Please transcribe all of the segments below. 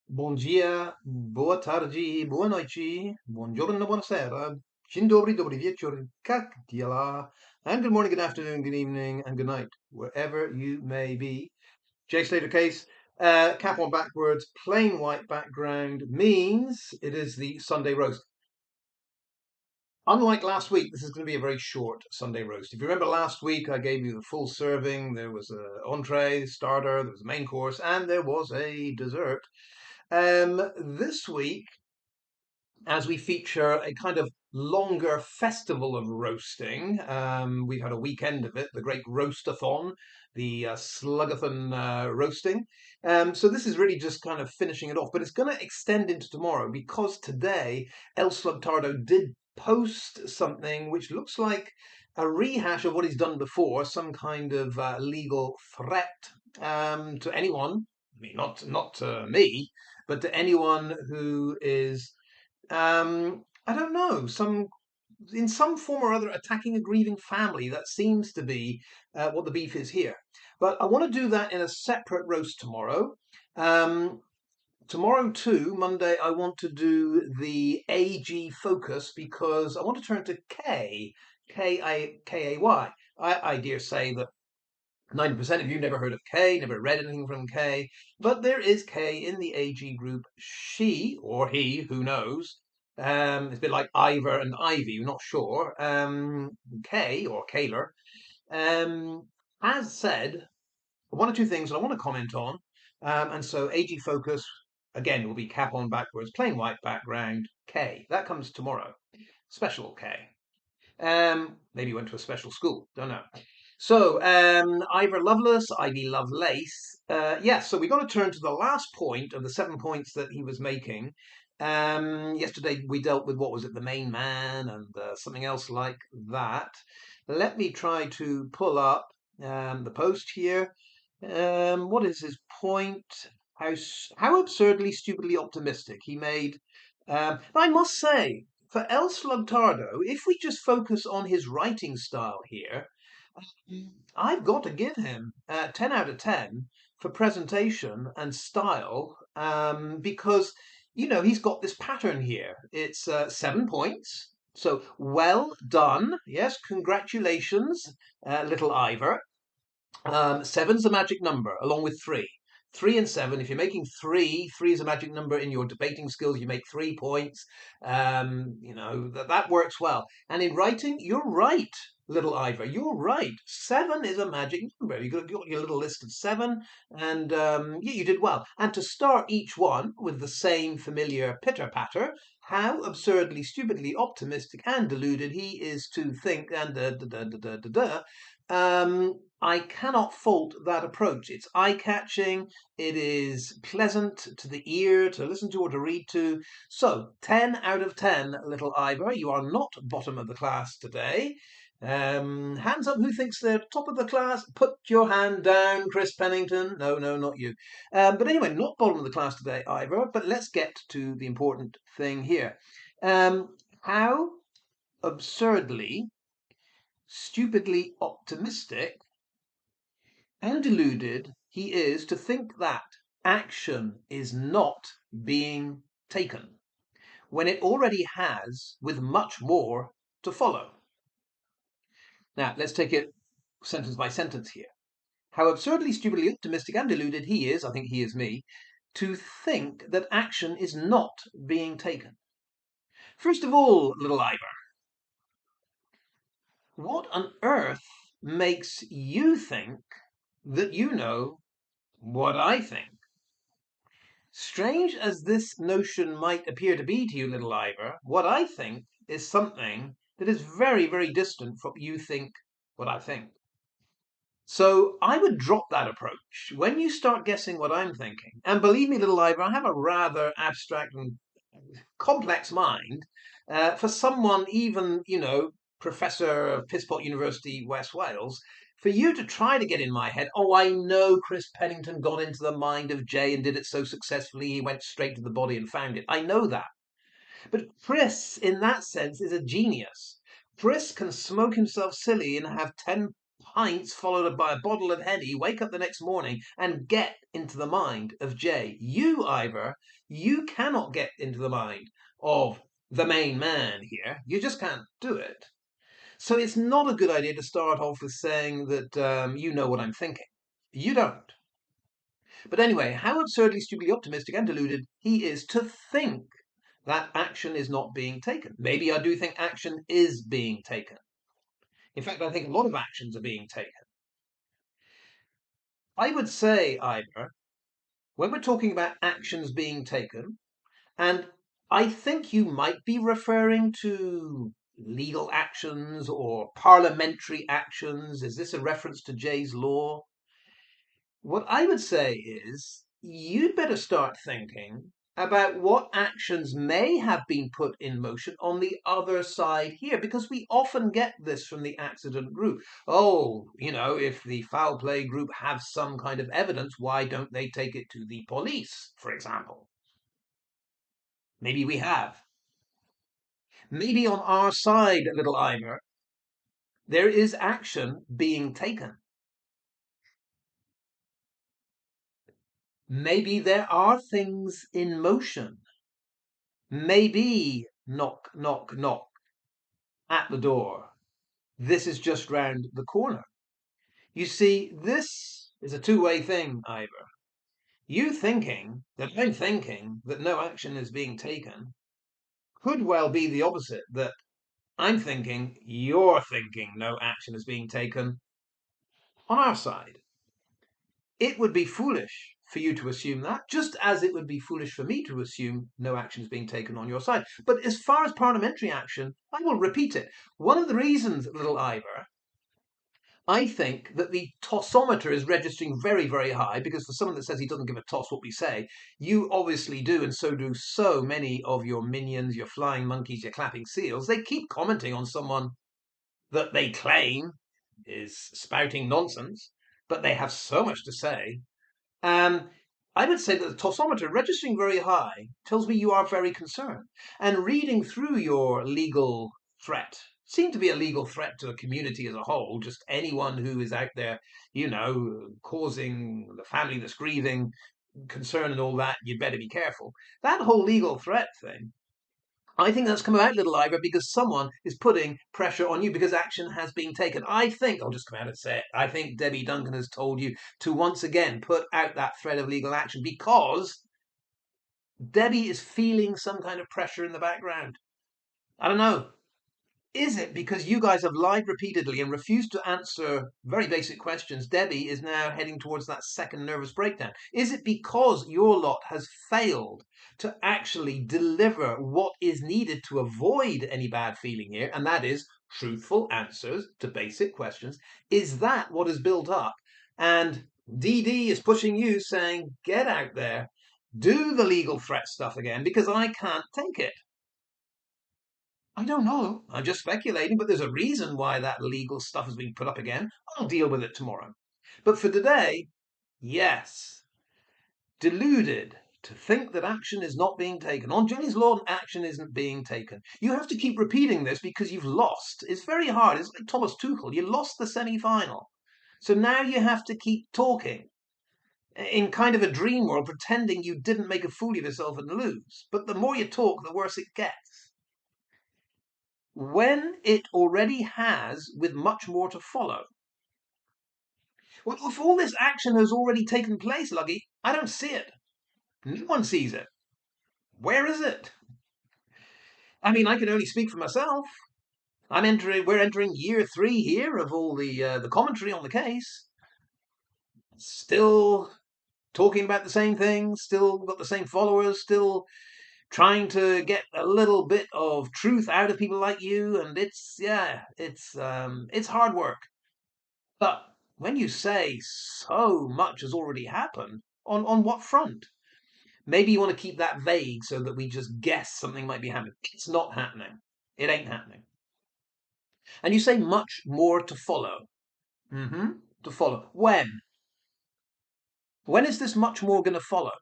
Bom dia, boa tarde, boa noite, buongiorno, buonasera, dzień dobry, dobry wieczór, jak działa, and good morning, good afternoon, good evening, and good night, wherever you may be. J. Slater case, cap on backwards, plain white background means it is the Sunday roast. Unlike last week, this is going to be a very short Sunday roast. If you remember last week, I gave you the full serving. There was an entree, starter, there was a main course, and there was a dessert. This week, as we feature a kind of longer festival of roasting, we've had a weekend of it, the great roastathon, the slugathon roasting. So this is really just kind of finishing it off, but it's going to extend into tomorrow because today El Slugtardo did post something which looks like a rehash of what he's done before, some kind of legal threat to anyone. I mean, not to me, but to anyone who is I don't know, some in some form or other attacking a grieving family. That seems to be what the beef is here. But I want to do that in a separate roast tomorrow. Um, Tomorrow too, Monday, I want to do the AG focus because I want to turn to K-A-Y. I dare say that 90% of you never heard of K, never read anything from K, but there is K in the AG group. She or he, who knows? It's a bit like Ivor and Ivy, we're not sure. K or Kaler has said one or two things that I want to comment on. And so AG focus, again, will be cap on backwards, plain white background, K. That comes tomorrow. Special K. Maybe went to a special school, don't know. So, Ivor Lovelace, Ivy Lovelace. Yes, so we've got to turn to the last point of the 7 points that he was making. Yesterday we dealt with, what was it, the main man and something else like that. Let me try to pull up the post here. What is his point? How absurdly, stupidly optimistic he made. I must say, for El Slugtardo, if we just focus on his writing style here, I've got to give him 10 out of 10 for presentation and style because, he's got this pattern here. It's 7 points. So well done. Yes, congratulations, little Ivor. Seven's the magic number, along with three. 3 and 7. If you're making three is a magic number in your debating skills. You make 3 points. That works well. And in writing, you're right, little Ivor. You're right. 7 is a magic number. You got your little list of 7, and yeah, you did well. And to start each one with the same familiar pitter patter. How absurdly, stupidly optimistic and deluded he is to think, and da da da da da da. I cannot fault that approach. It's eye-catching, it is pleasant to the ear to listen to or to read to. So, 10 out of 10, little Ivor. You are not bottom of the class today. Hands up who thinks they're top of the class. Put your hand down, Chris Pennington. No, no, not you. But anyway, not bottom of the class today, Ivor. But let's get to the important thing here. How absurdly, stupidly optimistic and deluded he is to think that action is not being taken when it already has, with much more to follow. Now, let's take it sentence by sentence here. How absurdly, stupidly optimistic and deluded he is, I think he is me, to think that action is not being taken. First of all, little Ivor, what on earth makes you think that you know what I think? Strange as this notion might appear to be to you, little Ivor, what I think is something that is very, very distant from you think what I think. So I would drop that approach when you start guessing what I'm thinking. And believe me, little Ivor, I have a rather abstract and complex mind. For someone, even, Professor of Pisspot University, West Wales, for you to try to get in my head, oh, I know Chris Pennington got into the mind of Jay and did it so successfully, he went straight to the body and found it. I know that. But Chris, in that sense, is a genius. Chris can smoke himself silly and have 10 pints followed by a bottle of Henny, wake up the next morning and get into the mind of Jay. You, Ivor, you cannot get into the mind of the main man here. You just can't do it. So it's not a good idea to start off with saying that you know what I'm thinking. You don't. But anyway, how absurdly, stupidly optimistic and deluded he is to think that action is not being taken. Maybe I do think action is being taken. In fact, I think a lot of actions are being taken. I would say, Ivor, when we're talking about actions being taken, and I think you might be referring to legal actions or parliamentary actions. Is this a reference to Jay's law? What I would say is you'd better start thinking about what actions may have been put in motion on the other side here, because we often get this from the accident group. Oh, if the foul play group have some kind of evidence, why don't they take it to the police, for example? Maybe we have. Maybe on our side, little Ivor, there is action being taken. Maybe there are things in motion. Maybe knock, knock, knock at the door. This is just round the corner. You see, this is a two-way thing, Ivor. You thinking that I'm thinking that no action is being taken could well be the opposite, that I'm thinking you're thinking no action is being taken on our side. It would be foolish for you to assume that, just as it would be foolish for me to assume no action is being taken on your side. But as far as parliamentary action, I will repeat it. One of the reasons, little Ivor, I think that the tossometer is registering very, very high, because for someone that says he doesn't give a toss what we say, you obviously do, and so do so many of your minions, your flying monkeys, your clapping seals. They keep commenting on someone that they claim is spouting nonsense, but they have so much to say. I would say that the tossometer, registering very high, tells me you are very concerned. And reading through your legal threat, seemed to be a legal threat to the community as a whole, just anyone who is out there, causing the family that's grieving concern and all that, you'd better be careful. That whole legal threat thing, I think that's come about, little Ivor, because someone is putting pressure on you because action has been taken. I think, I'll just come out and say it, I think Debbie Duncan has told you to once again put out that threat of legal action because Debbie is feeling some kind of pressure in the background. I don't know. Is it because you guys have lied repeatedly and refused to answer very basic questions? Debbie is now heading towards that second nervous breakdown. Is it because your lot has failed to actually deliver what is needed to avoid any bad feeling here, and that is truthful answers to basic questions? Is that what is built up? And DD is pushing you, saying, get out there, do the legal threat stuff again, because I can't take it. I don't know. I'm just speculating, but there's a reason why that legal stuff has been put up again. I'll deal with it tomorrow. But for today, yes, deluded to think that action is not being taken. On Jenny's law, action isn't being taken. You have to keep repeating this because you've lost. It's very hard. It's like Thomas Tuchel. You lost the semi-final. So now you have to keep talking in kind of a dream world, pretending you didn't make a fool of yourself and lose. But the more you talk, the worse it gets. When it already has, with much more to follow. Well, if all this action has already taken place, Luggy, I don't see it. No one sees it. Where is it? I mean, I can only speak for myself. We're entering year 3 here of all the commentary on the case. Still talking about the same things, still got the same followers, still trying to get a little bit of truth out of people like you, and it's hard work. But when you say so much has already happened, on what front? Maybe you want to keep that vague so that we just guess something might be happening. It's not happening. It ain't happening. And you say much more to follow. To follow. When? When is this much more going to follow?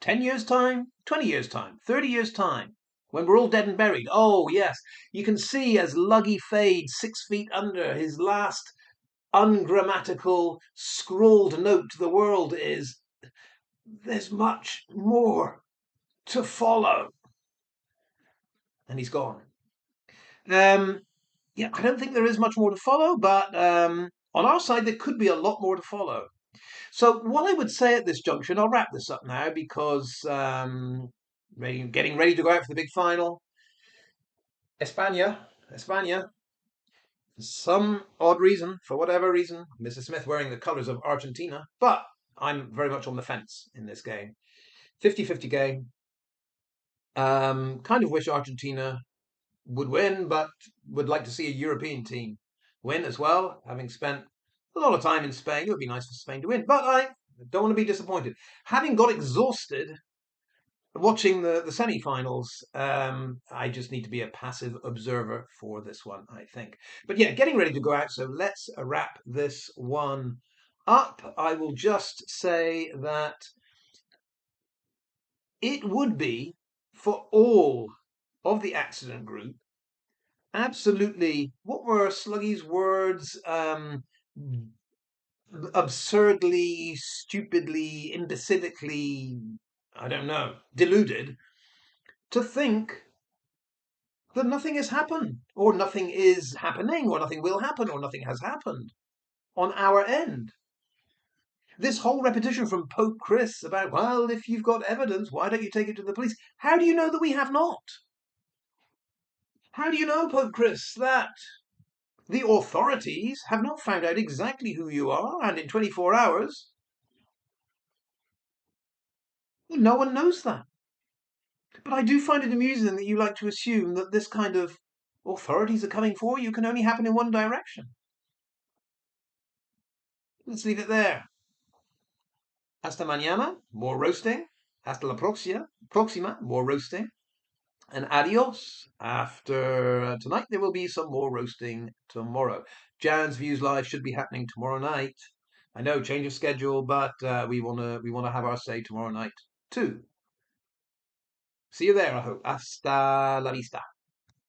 10 years' time? 20 years' time? 30 years' time? When we're all dead and buried? Oh, yes. You can see as Luggy fades 6 feet under his last ungrammatical, scrawled note to the world is, there's much more to follow. And he's gone. Um, yeah, I don't think there is much more to follow, but on our side, there could be a lot more to follow. So, what I would say at this junction, I'll wrap this up now because getting ready to go out for the big final. España, for some odd reason, for whatever reason, Mrs. Smith wearing the colours of Argentina, but I'm very much on the fence in this game. 50-50 game. Kind of wish Argentina would win, but would like to see a European team win as well. Having spent a lot of time in Spain, it would be nice for Spain to win, but I don't want to be disappointed. Having got exhausted watching the semi-finals, I just need to be a passive observer for this one, I think. But yeah, getting ready to go out, so let's wrap this one up. I will just say that it would be, for all of the accident group, absolutely, what were Sluggy's words? Absurdly, stupidly, imbecilically, I don't know, deluded, to think that nothing has happened, or nothing is happening, or nothing will happen, or nothing has happened on our end. This whole repetition from Pope Chris about, well, if you've got evidence, why don't you take it to the police? How do you know that we have not? How do you know, Pope Chris, that the authorities have not found out exactly who you are, and in 24 hours, no one knows that? But I do find it amusing that you like to assume that this kind of authorities are coming for you can only happen in one direction. Let's leave it there. Hasta mañana, more roasting. Hasta la próxima, more roasting. And adios. After tonight, there will be some more roasting tomorrow. Jan's Views Live should be happening tomorrow night. I know, change of schedule, but we wanna have our say tomorrow night too. See you there, I hope. Hasta la vista.